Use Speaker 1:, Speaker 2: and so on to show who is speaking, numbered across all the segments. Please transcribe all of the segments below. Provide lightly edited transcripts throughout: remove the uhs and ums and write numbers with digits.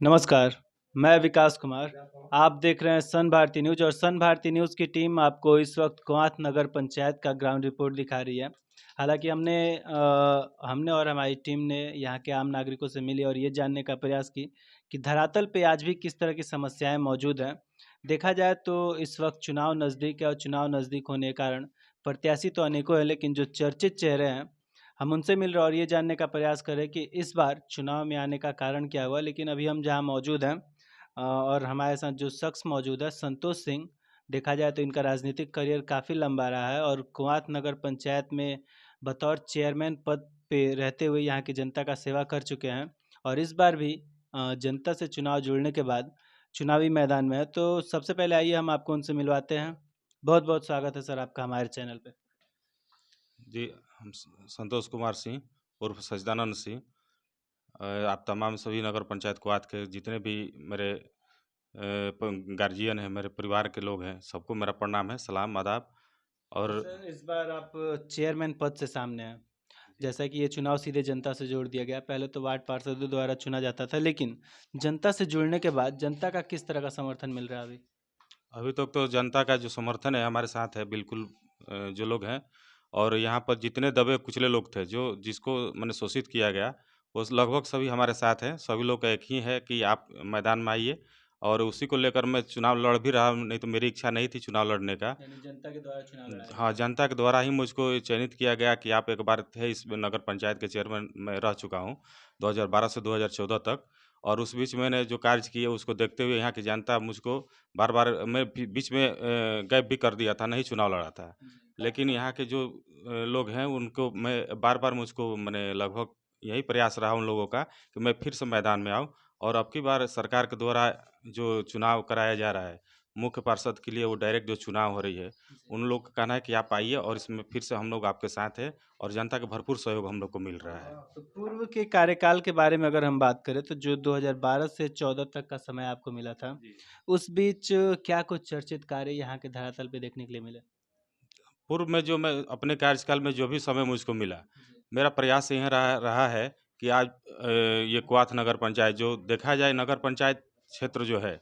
Speaker 1: नमस्कार, मैं विकास कुमार। आप देख रहे हैं सन भारती न्यूज़ और सन भारती न्यूज़ की टीम आपको इस वक्त कोआथ नगर पंचायत का ग्राउंड रिपोर्ट दिखा रही है। हालांकि हमने और हमारी टीम ने यहाँ के आम नागरिकों से मिली और ये जानने का प्रयास की कि धरातल पे आज भी किस तरह की समस्याएं मौजूद हैं। देखा जाए तो इस वक्त चुनाव नज़दीक है और चुनाव नज़दीक होने के कारण प्रत्याशी तो अनेकों हैं, लेकिन जो चर्चित चेहरे हैं हम उनसे मिल रहे हैं और ये जानने का प्रयास करें कि इस बार चुनाव में आने का कारण क्या हुआ। लेकिन अभी हम जहाँ मौजूद हैं और हमारे साथ जो शख्स मौजूद है संतोष सिंह। देखा जाए तो इनका राजनीतिक करियर काफ़ी लंबा रहा है और कुआथ नगर पंचायत में बतौर चेयरमैन पद पे रहते हुए यहाँ की जनता का सेवा कर चुके हैं और इस बार भी जनता से चुनाव जुड़ने के बाद चुनावी मैदान में है। तो सबसे पहले आइए हम आपको उनसे मिलवाते हैं। बहुत बहुत स्वागत है सर आपका हमारे चैनल पे।
Speaker 2: जी, हम संतोष कुमार सिंह उर्फ सच्चिदानंद सिंह। आप तमाम सभी नगर पंचायत क्वाथ के जितने भी मेरे गार्जियन हैं, मेरे परिवार के लोग हैं, सबको मेरा प्रणाम है, सलाम, आदाब।
Speaker 1: तो
Speaker 2: और
Speaker 1: सर इस बार आप चेयरमैन पद से सामने हैं। जैसा कि ये चुनाव सीधे जनता से जोड़ दिया गया, पहले तो वार्ड पार्षदों द्वारा चुना जाता था, लेकिन जनता से जुड़ने के बाद जनता का किस तरह का समर्थन मिल रहा है अभी?
Speaker 2: अभी तक तो जनता का जो समर्थन है हमारे साथ है बिल्कुल। जो लोग हैं और यहाँ पर जितने दबे कुचले लोग थे, जो जिसको मैंने शोषित किया गया, वो लगभग सभी हमारे साथ हैं। सभी लोग का एक ही है कि आप मैदान में आइए, और उसी को लेकर मैं चुनाव लड़ भी रहा हूँ, नहीं तो मेरी इच्छा नहीं थी चुनाव लड़ने का।
Speaker 1: यानी जनता के द्वारा चुनाव लड़ाया
Speaker 2: हाँ,
Speaker 1: गया।
Speaker 2: जनता के द्वारा ही मुझको चयनित किया गया कि आप एक बार थे इस नगर पंचायत के चेयरमैन मैं रह चुका हूँ, 2012 से 2014 तक। और उस बीच मैंने जो कार्य किए उसको देखते हुए यहाँ की जनता मुझको बार-बार मैं बीच में गैप भी कर दिया था, नहीं चुनाव लड़ा था।
Speaker 1: जी।
Speaker 2: लेकिन यहाँ के जो लोग हैं उनको मैं बार-बार मुझको मैंने लगभग यही प्रयास रहा उन लोगों का कि मैं फिर से मैदान में आऊँ, और अब की बार सरकार के द्वारा जो चुनाव कराया जा रहा है, मुख्य पार्षद के लिए वो डायरेक्ट जो चुनाव हो रही है,
Speaker 1: जी।
Speaker 2: उन लोग का कहना है कि आप आइए और इसमें फिर से हम लोग आपके साथ हैं, और जनता का भरपूर सहयोग हम लोग को मिल रहा है।
Speaker 1: तो पूर्व के कार्यकाल के बारे में अगर हम बात करें तो जो 2012 से 14 तक का समय आपको मिला था,
Speaker 2: जी।
Speaker 1: उस बीच क्या कुछ चर्चित कार्य यहाँ के धरातल पे देखने के लिए मिले?
Speaker 2: पूर्व में जो मैं अपने कार्यकाल में जो भी समय मुझको मिला,
Speaker 1: जी।
Speaker 2: मेरा प्रयास यही रहा रहा है कि आज ये क्वाथ नगर पंचायत जो देखा जाए, नगर पंचायत क्षेत्र जो है,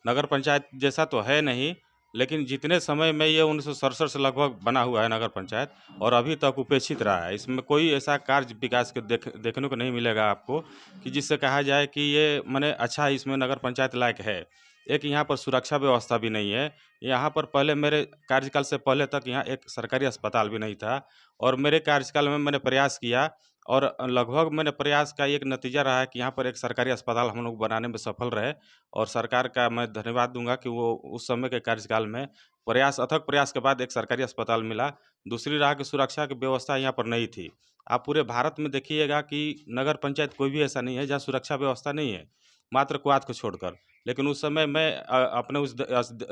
Speaker 2: नगर पंचायत जैसा तो है नहीं, लेकिन जितने समय में ये 1967 से लगभग बना हुआ है नगर पंचायत, और अभी तक उपेक्षित रहा है। इसमें कोई ऐसा कार्य विकास के देखने को नहीं मिलेगा आपको कि जिससे कहा जाए कि ये माने अच्छा इसमें नगर पंचायत लायक है। एक यहाँ पर सुरक्षा व्यवस्था भी नहीं है। यहाँ पर पहले मेरे कार्यकाल से पहले तक यहाँ एक सरकारी अस्पताल भी नहीं था, और मेरे कार्यकाल में मैंने प्रयास किया, और लगभग मैंने प्रयास का एक नतीजा रहा है कि यहाँ पर एक सरकारी अस्पताल हम लोग बनाने में सफल रहे। और सरकार का मैं धन्यवाद दूँगा कि वो उस समय के कार्यकाल में अथक प्रयास के बाद एक सरकारी अस्पताल मिला। दूसरी रहा कि सुरक्षा की व्यवस्था यहाँ पर नहीं थी। आप पूरे भारत में देखिएगा कि नगर पंचायत कोई भी ऐसा नहीं है जहाँ सुरक्षा व्यवस्था नहीं है, मात्र क्वाथ को छोड़कर। लेकिन उस समय मैं अपने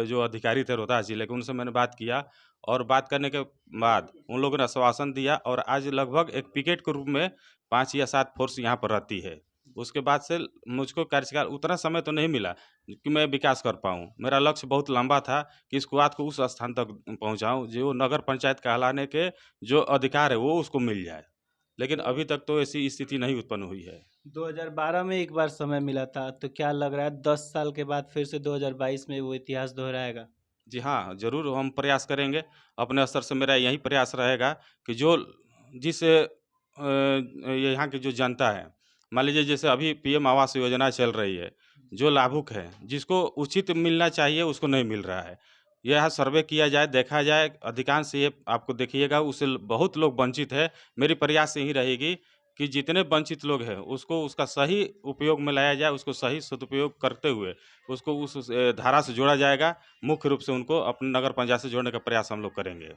Speaker 2: जो अधिकारी थे रोहतास जिले के, उनसे मैंने बात किया, और बात करने के बाद उन लोगों ने आश्वासन दिया, और आज लगभग एक पिकेट के रूप में 5 या 7 फोर्स यहाँ पर रहती है। उसके बाद से मुझको कार्यकाल उतना समय तो नहीं मिला कि मैं विकास कर पाऊँ। मेरा लक्ष्य बहुत लंबा था कि इस क्वाथ को उस स्थान तक पहुँचाऊँ, जो नगर पंचायत कहलाने के जो अधिकार है, वो उसको मिल जाए। लेकिन
Speaker 1: तो
Speaker 2: अभी तक तो ऐसी स्थिति नहीं उत्पन्न हुई है।
Speaker 1: 2012 में एक बार समय मिला था, तो क्या लग रहा है 10 साल के बाद फिर से 2022 में वो इतिहास दोहराएगा?
Speaker 2: जी हाँ, ज़रूर हम प्रयास करेंगे। अपने स्तर से मेरा यही प्रयास रहेगा कि जो जिस ये यहाँ की जो जनता है, मान लीजिए जैसे अभी पीएम आवास योजना चल रही है, जो लाभुक है, जिसको उचित मिलना चाहिए उसको नहीं मिल रहा है। यह सर्वे किया जाए, देखा जाए, अधिकांश ये आपको देखिएगा उससे बहुत लोग वंचित है। मेरी प्रयास यही रहेगी कि जितने वंचित लोग हैं उसको उसका सही उपयोग में लाया जाए, उसको सही सदुपयोग करते हुए उसको उस धारा से जोड़ा जाएगा। मुख्य रूप से उनको अपने नगर पंचायत से जोड़ने का प्रयास हम लोग करेंगे।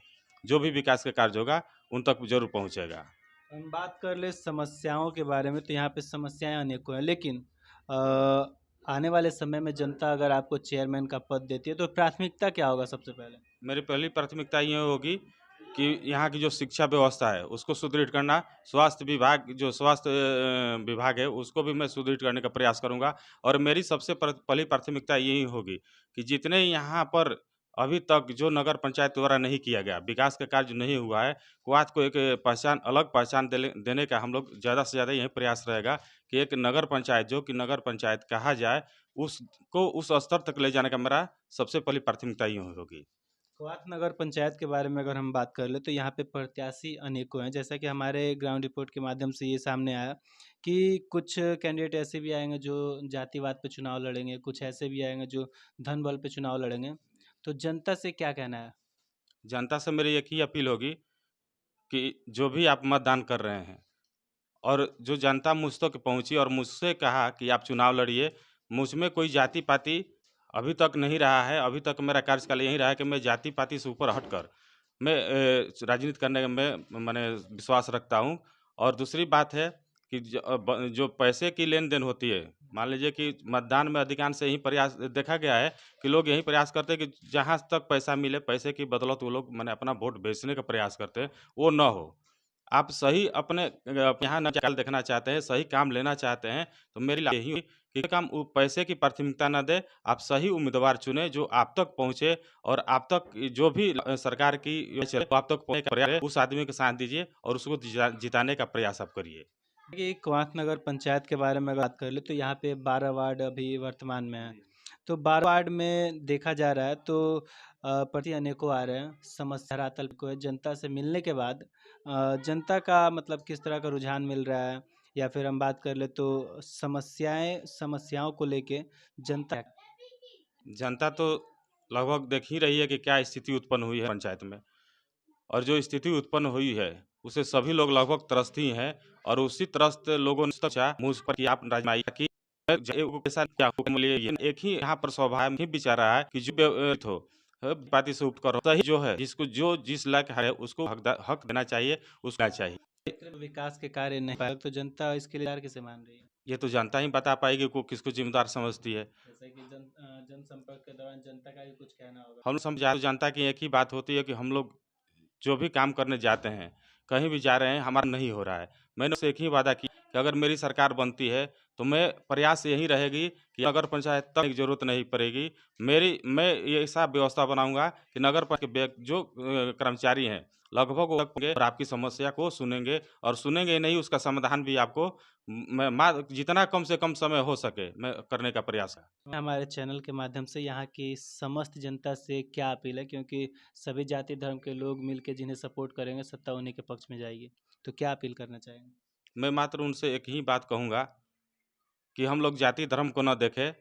Speaker 2: जो भी विकास का कार्य होगा, उन तक ज़रूर पहुँचेगा।
Speaker 1: हम बात कर ले समस्याओं के बारे में, तो यहाँ पे समस्याएं अनेकों हैं, लेकिन अ, आने वाले समय में जनता अगर आपको चेयरमैन का पद देती है तो प्राथमिकता क्या होगा सबसे पहले?
Speaker 2: मेरी पहली प्राथमिकता ये होगी कि यहाँ की जो शिक्षा व्यवस्था है, उसको सुदृढ़ करना। स्वास्थ्य विभाग जो स्वास्थ्य विभाग है, उसको भी मैं सुदृढ़ करने का प्रयास करूँगा। और मेरी सबसे पहली प्राथमिकता यही होगी कि जितने यहाँ पर अभी तक जो नगर पंचायत द्वारा नहीं किया गया, विकास का कार्य जो नहीं हुआ है, कोआथ को एक पहचान अलग पहचान देने का हम लोग ज़्यादा से ज़्यादा यही प्रयास रहेगा कि एक नगर पंचायत जो कि नगर पंचायत कहा जाए, उसको उस स्तर तक ले जाने का मेरा सबसे पहली प्राथमिकता यूँ होगी।
Speaker 1: कोआथ नगर पंचायत के बारे में अगर हम बात कर ले तो यहाँ पे प्रत्याशी अनेकों हैं, जैसा कि हमारे ग्राउंड रिपोर्ट के माध्यम से ये सामने आया कि कुछ कैंडिडेट ऐसे भी आएंगे जो जातिवाद पे चुनाव लड़ेंगे, कुछ ऐसे भी आएंगे जो धन बल पे चुनाव लड़ेंगे। तो जनता से क्या कहना है?
Speaker 2: जनता से मेरी एक ही अपील होगी कि जो भी आप मतदान कर रहे हैं और जो जनता मुझ तक पहुँची और मुझसे कहा कि आप चुनाव लड़िए, मुझ में कोई जाति-पाति अभी तक नहीं रहा है। अभी तक मेरा कार्यकाल यही रहा है कि मैं जाति-पाति से ऊपर हटकर मैं राजनीति करने में माने विश्वास रखता हूँ। और दूसरी बात है कि जो पैसे की लेन-देन होती है, मान लीजिए कि मतदान में अधिकांश यही प्रयास देखा गया है कि लोग यही प्रयास करते हैं कि जहाँ तक पैसा मिले, पैसे की बदौलत वो लोग माने अपना वोट बेचने का प्रयास करते हैं, वो ना हो। आप सही अपने यहाँ न चाल देखना चाहते हैं, सही काम लेना चाहते हैं, तो मेरी यही हुई कि काम पैसे की प्राथमिकता ना दें, आप सही उम्मीदवार चुनें जो आप तक पहुँचे और आप तक जो भी सरकार की योजना वो आप तक पहुँचने का प्रयास है, उस आदमी का साथ दीजिए और उसको जिताने का प्रयास आप करिए।
Speaker 1: देखिए, कोआथ नगर पंचायत के बारे में अगर बात कर ले तो यहाँ पे 12 वार्ड अभी वर्तमान में हैं। तो 12 वार्ड में देखा जा रहा है तो प्रति अनेकों आ रहे हैं, समस्या धरातल को है। जनता से मिलने के बाद जनता का मतलब किस तरह का रुझान मिल रहा है, या फिर हम बात कर ले तो समस्याओं को लेके जनता
Speaker 2: जनता तो लगभग देख ही रही है कि क्या स्थिति उत्पन्न हुई है पंचायत में और जो स्थिति उत्पन्न हुई है, उसे सभी लोग लगभग त्रस्त ही हैं और उसी त्रस्त लोगों ने सोचा मुझ पर कि आप राजमाई की ऐसा क्या हुक्म लिए एक ही यहाँ पर स्वभाव ही विचार रहा है कि जो हो पार्टी से उपकर सही जो है जिसको जो जिस लायक है उसको हक देना चाहिए उसका चाहिए।
Speaker 1: क्षेत्र में विकास के कार्य नहीं पाए तो जनता इसके लिए किसे मान रही है?
Speaker 2: ये तो जनता ही बता पाएगी को किसको जिम्मेदार समझती है।
Speaker 1: जैसे कि जनसंपर्क के दौरान जनता का भी कुछ कहना होगा।
Speaker 2: हम समझा जनता की एक ही बात होती है कि हम लोग जो भी काम करने जाते हैं, कहीं भी जा रहे हैं, हमारा नहीं हो रहा है। मैंने उससे एक ही वादा की कि अगर मेरी सरकार बनती है, तो मैं प्रयास यही रहेगी कि नगर पंचायत तक की ज़रूरत नहीं पड़ेगी। मैं ये ऐसा व्यवस्था बनाऊँगा कि नगर प के जो कर्मचारी हैं, लगभग वो होंगे और आपकी समस्या को सुनेंगे और सुनेंगे ही नहीं, उसका समाधान भी आपको मैं मा जितना कम से कम समय हो सके, मैं करने का प्रयास है।
Speaker 1: हमारे चैनल के माध्यम से यहाँ की समस्त जनता से क्या अपील है, क्योंकि सभी जाति धर्म के लोग मिलके जिन्हें सपोर्ट करेंगे सत्ता उन्हीं के पक्ष में जाएगी, तो क्या अपील करना चाहेंगे?
Speaker 2: मैं मात्र उनसे एक ही बात कहूँगा कि हम लोग जाति धर्म को ना देखें,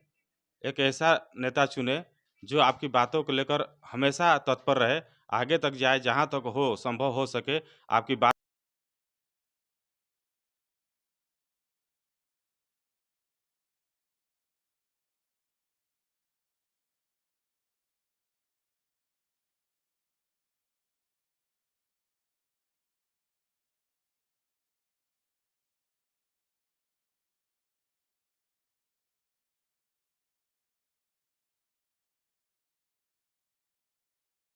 Speaker 2: एक ऐसा नेता चुनें, जो आपकी बातों को लेकर हमेशा तत्पर रहे, आगे तक जाए, जहाँ तक हो संभव हो सके, आपकी बात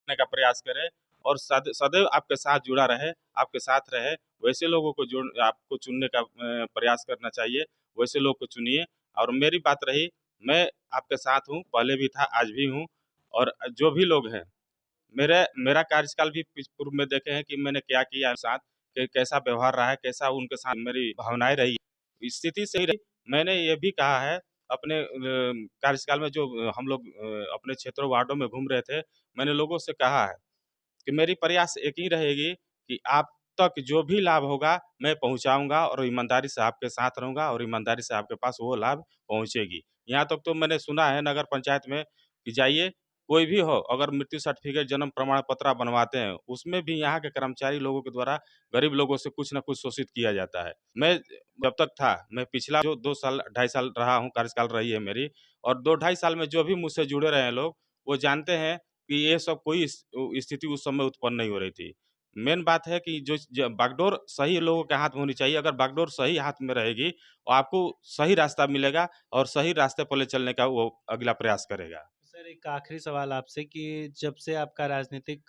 Speaker 2: करने का प्रयास करे और सदैव आपके साथ जुड़ा रहे, आपके साथ रहे, वैसे लोगों को आपको चुनने का प्रयास करना चाहिए, वैसे लोग को चुनिए। और मेरी बात रही, मैं आपके साथ हूँ, पहले भी था, आज भी हूँ और जो भी लोग हैं मेरा कार्यकाल भी पूर्व में देखे हैं कि मैंने क्या किया है साथ, कि कैसा व्यवहार रहा है, कैसा उनके साथ मेरी भावनाएँ रही। स्थिति सही रही। मैंने ये भी कहा है अपने कार्यकाल में जो हम लोग अपने क्षेत्रों वार्डों में घूम रहे थे, मैंने लोगों से कहा है कि मेरी प्रयास एक ही रहेगी कि आप तक जो भी लाभ होगा, मैं पहुँचाऊँगा और ईमानदारी से आपके साथ रहूँगा और ईमानदारी से आपके पास वो लाभ पहुँचेगी। यहाँ तक तो मैंने सुना है नगर पंचायत में कि जाइए, कोई भी हो, अगर मृत्यु सर्टिफ़िकेट, जन्म प्रमाण पत्र आप बनवाते हैं, उसमें भी यहाँ के कर्मचारी लोगों के द्वारा गरीब लोगों से कुछ न कुछ शोषित किया जाता है। मैं जब तक था, मैं पिछला जो 2 साल, ढाई साल रहा हूँ, कार्यकाल रही है मेरी और 2 ढाई साल में जो भी मुझसे जुड़े रहे हैं लोग, वो जानते हैं कि ये सब कोई स्थिति उस समय उत्पन्न नहीं हो रही थी। मेन बात है कि जो बागडोर सही लोगों के हाथ में होनी चाहिए, अगर बागडोर सही हाथ में रहेगी, तो आपको सही रास्ता मिलेगा और सही रास्ते पर ले चलने का वो अगला प्रयास करेगा।
Speaker 1: सर, एक आखिरी सवाल आपसे कि जब से आपका राजनीतिक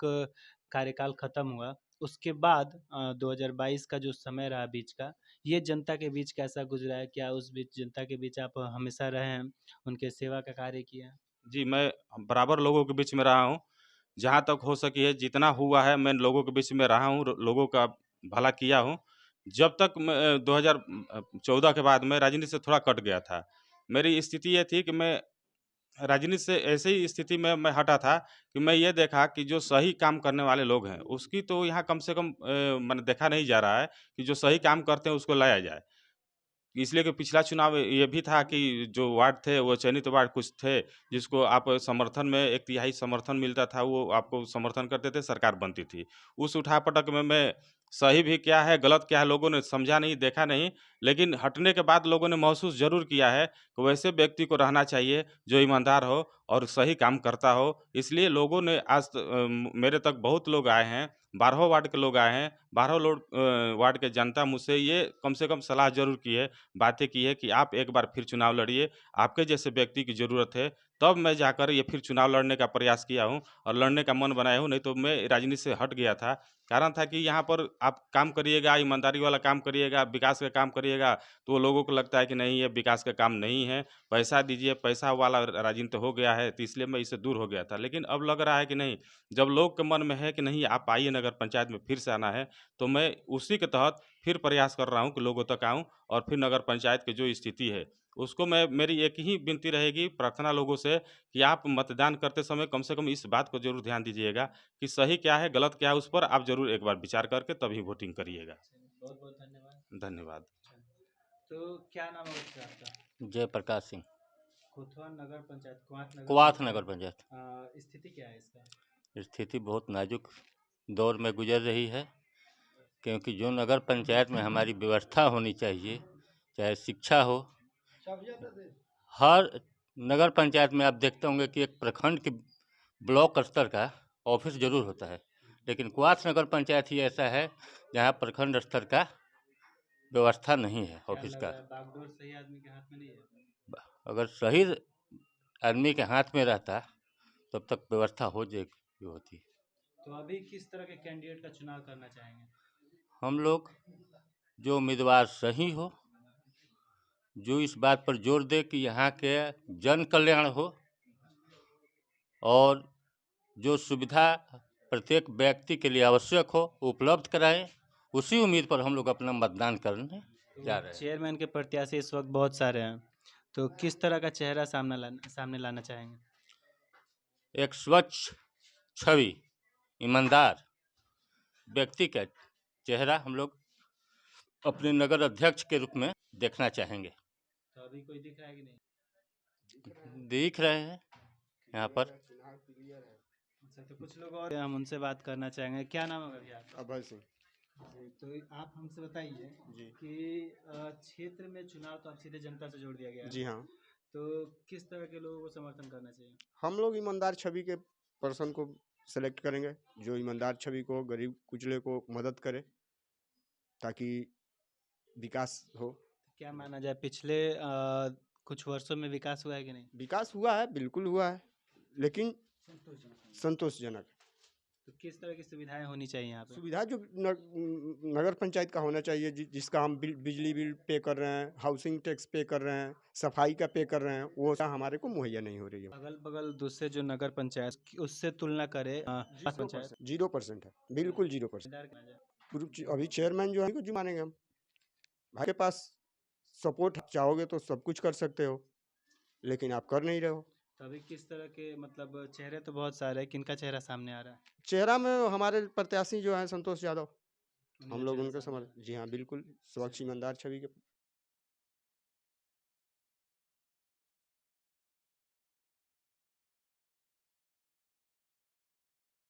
Speaker 1: कार्यकाल खत्म हुआ, उसके बाद 2022 का जो समय रहा बीच का, ये जनता के बीच कैसा गुजरा है? क्या उस बीच जनता के बीच आप हमेशा रहे हैं, उनके सेवा का कार्य किए हैं?
Speaker 2: जी, मैं बराबर लोगों के बीच में रहा हूँ। जहाँ तक हो सकी है, जितना हुआ है मैं लोगों के बीच में रहा हूँ, लोगों का भला किया हूँ। जब तक मैं 2014 के बाद मैं राजनीति से थोड़ा कट गया था। मेरी स्थिति ये थी कि मैं राजनीति से ऐसे ही स्थिति में मैं हटा था कि मैं ये देखा कि जो सही काम करने वाले लोग हैं, उसकी तो यहाँ कम से कम मैंने देखा नहीं जा रहा है कि जो सही काम करते हैं उसको लाया जाए। इसलिए कि पिछला चुनाव ये भी था कि जो वार्ड थे वो चयनित वार्ड कुछ थे, जिसको आप समर्थन में 1/3 समर्थन मिलता था, वो आपको समर्थन करते थे, सरकार बनती थी। उस उठा-पटक में मैं सही भी क्या है, गलत क्या है, लोगों ने समझा नहीं, देखा नहीं, लेकिन हटने के बाद लोगों ने महसूस ज़रूर किया है कि वैसे व्यक्ति को रहना चाहिए जो ईमानदार हो और सही काम करता हो। इसलिए लोगों ने आज मेरे तक बहुत लोग आए हैं, 12 वार्ड के लोग आए हैं, 12 वार्ड के जनता मुझसे ये कम से कम सलाह ज़रूर की है, बातें की है कि आप एक बार फिर चुनाव लड़िए, आपके जैसे व्यक्ति की ज़रूरत है। तब मैं जाकर ये फिर चुनाव लड़ने का प्रयास किया हूँ और लड़ने का मन बनाया हूँ, नहीं तो मैं राजनीति से हट गया था। कारण था कि यहाँ पर आप काम करिएगा, ईमानदारी वाला काम करिएगा, विकास का काम करिएगा, तो वो लोगों को लगता है कि नहीं ये विकास का काम नहीं है, पैसा दीजिए, पैसा वाला राजनीति हो गया है, तो इसलिए मैं इससे दूर हो गया था। लेकिन अब लग रहा है कि नहीं, जब लोग के मन में है कि नहीं आप आइए नगर पंचायत में फिर से आना है, तो मैं उसी के तहत फिर प्रयास कर रहा हूँ कि लोगों तक आऊँ और फिर नगर पंचायत की जो स्थिति है, उसको मैं मेरी एक ही विनती रहेगी, प्रार्थना लोगों से कि आप मतदान करते समय कम से कम इस बात को ज़रूर ध्यान दीजिएगा कि सही क्या है, गलत क्या है, उस पर आप ज़रूर एक बार विचार करके तभी वोटिंग करिएगा।
Speaker 1: बहुत-बहुत धन्यवाद।
Speaker 2: धन्यवाद।
Speaker 1: तो क्या नाम है वैसे आपका?
Speaker 3: जयप्रकाश सिंह,
Speaker 1: कोतवाल नगर पंचायत, कुआथ नगर
Speaker 3: कुवाथ
Speaker 1: पंचायत।
Speaker 3: नगर पंचायत।
Speaker 1: स्थिति क्या है इसका?
Speaker 3: स्थिति बहुत नाजुक दौर में गुजर रही है, क्योंकि जो नगर पंचायत में हमारी व्यवस्था होनी चाहिए, चाहे शिक्षा हो, हर नगर पंचायत में आप देखते होंगे कि एक प्रखंड के ब्लॉक स्तर का ऑफिस जरूर होता है, लेकिन कुवाथ नगर पंचायत ही ऐसा है जहाँ प्रखंड स्तर का व्यवस्था नहीं है
Speaker 1: क्या
Speaker 3: ऑफिस
Speaker 1: लग
Speaker 3: का।
Speaker 1: रहा है बागडोर सही आदमी के हाथ में नहीं है?
Speaker 3: अगर सही आदमी के हाथ में रहता तब तक व्यवस्था हो जाएगी होती।
Speaker 1: तो अभी किस तरह के कैंडिडेट का चुनाव करना चाहेंगे?
Speaker 3: हम लोग जो उम्मीदवार सही हो, जो इस बात पर जोर दे कि यहाँ के जन कल्याण हो और जो सुविधा प्रत्येक व्यक्ति के लिए आवश्यक हो उपलब्ध कराएं, उसी उम्मीद पर हम लोग अपना मतदान करने जा रहे हैं।
Speaker 1: चेयरमैन के प्रत्याशी इस वक्त बहुत सारे हैं, तो किस तरह का चेहरा सामने लाना चाहेंगे?
Speaker 3: एक स्वच्छ छवि, ईमानदार व्यक्ति का चेहरा हम लोग अपने नगर अध्यक्ष के रूप में देखना चाहेंगे।
Speaker 1: तो अभी कोई दिख रहा है कि नहीं?
Speaker 3: दिख रहे हैं यहाँ पर।
Speaker 1: अच्छा, तो कुछ लोग और हम उनसे बात करना चाहेंगे। क्या नाम है भैया आपका?
Speaker 4: अभय सिंह
Speaker 1: जी, तो आप हमसे बताइए
Speaker 4: जी।
Speaker 1: कि क्षेत्र में चुनाव तो अब सीधे जनता से जोड़ दिया गया है,
Speaker 4: जी हाँ,
Speaker 1: तो किस तरह के लोगों को समर्थन करना चाहिए?
Speaker 4: हम लोग ईमानदार छवि के पर्सन को सेलेक्ट करेंगे, जो ईमानदार छवि को, गरीब कुचले को मदद करे ताकि विकास हो।
Speaker 1: क्या माना जाए, पिछले कुछ वर्षों में विकास हुआ है कि नहीं?
Speaker 4: विकास हुआ है, बिल्कुल हुआ है, लेकिन संतोषजनक।
Speaker 1: तो किस तरह की सुविधाएं होनी चाहिए यहाँ पे?
Speaker 4: सुविधा जो नगर पंचायत का होना चाहिए, जिसका हम बिजली बिल पे कर रहे हैं, हाउसिंग टैक्स पे कर रहे हैं, सफाई का पे कर रहे हैं, वो हमारे को मुहैया नहीं हो रही है।
Speaker 1: अगल बगल दूसरे जो नगर पंचायत उससे तुलना करे पंचायत
Speaker 4: 0% है, बिल्कुल 0%।
Speaker 1: दायित्वदार करना जाए।
Speaker 4: अभी चेयरमैन जो है को जो मानेंगे हम, भाई के पास सपोर्ट चाहोगे तो सब कुछ कर सकते हो, लेकिन आप कर नहीं रहे हो।
Speaker 1: तो अभी किस तरह के मतलब चेहरे तो बहुत सारे हैं, किनका चेहरा सामने आ रहा है?
Speaker 4: चेहरा में हमारे प्रत्याशी जो हैं संतोष यादव, हम लोग
Speaker 1: चेहरा
Speaker 4: उनके
Speaker 1: सामने
Speaker 4: समझ। जी हाँ, बिल्कुल स्वच्छ ईमानदार छवि के